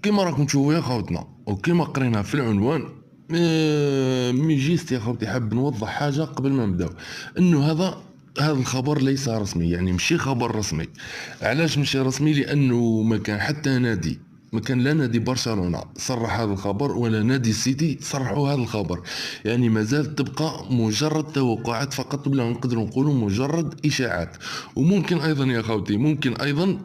كيما راكم تشوفوا يا خوتنا وكيما قرينا في العنوان. مي جيست يا خوتي، حاب نوضح حاجه قبل ما نبداو، انه هذا الخبر ليس رسمي، يعني ماشي خبر رسمي. علاش ماشي رسمي؟ لانه ما كان حتى نادي، ما كان لا نادي برشلونة صرح هذا الخبر ولا نادي السيتي صرحوا هذا الخبر. يعني مازال تبقى مجرد توقعات فقط، ولا نقدر نقولوا مجرد اشاعات. وممكن ايضا يا خوتي، ممكن ايضا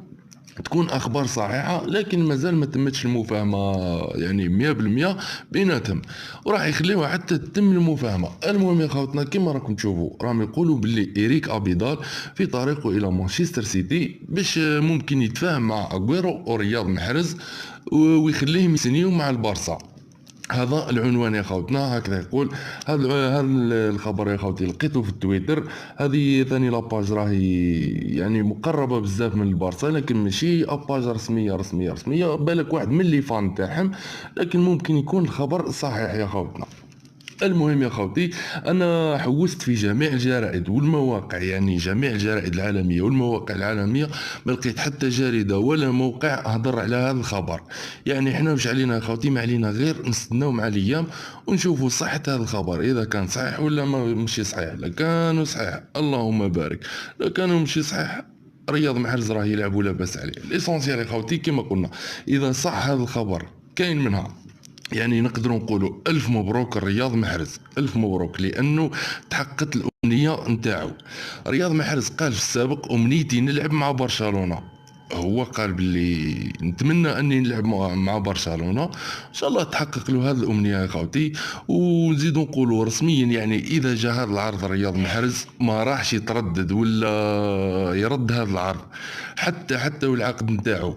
تكون اخبار صحيحه، لكن مازال ما تمتش المفاهمه يعني 100% بيناتهم، وراح يخليوها حتى تتم المفاهمه. المهم يا خوتنا، كما راكم تشوفوا راهم يقولوا باللي إيريك أبيدال في طريقه الى مانشستر سيتي باش ممكن يتفاهم مع اغويرو ورياض محرز ويخليهم يسنيو مع البارسا. هذا العنوان يا خوتنا، هكذا يقول. هذا الخبر يا خوتي لقيته في التويتر. هذه ثاني لاباج راهي يعني مقربه بزاف من البارسا، لكن ماشي اباج رسميه بالك واحد من لي فان تاعهم، لكن ممكن يكون الخبر صحيح يا خوتنا. المهم يا خوتي، انا حوست في جميع الجرائد والمواقع، يعني جميع الجرائد العالميه والمواقع العالميه، ما لقيت حتى جريده ولا موقع هضر على هذا الخبر. يعني احنا واش علينا يا خوتي؟ ما علينا غير نستناو مع الايام ونشوفوا صحه هذا الخبر، اذا كان صحيح ولا ما مشي صحيح. لا كانوا صحيح اللهم بارك، لا كانوا مشي صحيح رياض محرز راه يلعب ولا باس عليه. الاسونسيال يا خوتي كما قلنا، اذا صح هذا الخبر كاين منها، يعني نقدروا نقولوا ألف مبروك الرياض محرز، ألف مبروك، لأنه تحققت الأمنية نتاعو. رياض محرز قال في السابق أمنيتي نلعب مع برشلونة، هو قال باللي نتمنى اني نلعب مع برشلونه، ان شاء الله تحقق له هذه الامنيه يا خوتي. ونزيدوا نقولوا رسميا، يعني اذا جاء هذا العرض رياض محرز ما راحش يتردد ولا يرد هذا العرض، حتى والعقد نتاعو،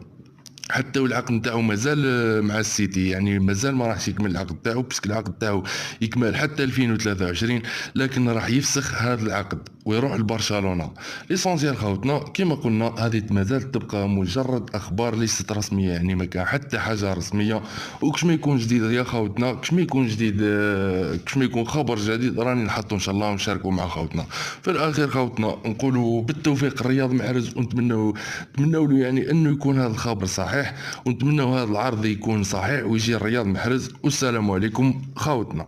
حتى والعقد نتاعو مازال مع السيتي، يعني مازال ما راحش يكمل العقد نتاعو، باسكو العقد نتاعو يكمل حتى 2023، لكن راح يفسخ هذا العقد ويروح لبرشلونه. ليسونسيال خوتنا كما قلنا، هذه مازال تبقى مجرد اخبار ليست رسميه، يعني ما كان حتى حاجه رسميه. وكش ما يكون جديد يا خوتنا، كش ما يكون جديد، كش ما يكون خبر جديد راني نحطو ان شاء الله ونشاركوا مع خوتنا. في الاخير خوتنا نقولوا بالتوفيق الرياض محرز، ونتمنوا له يعني انه يكون هذا الخبر صحيح، ونتمنوا هذا العرض يكون صحيح ويجي الرياض محرز. والسلام عليكم خوتنا.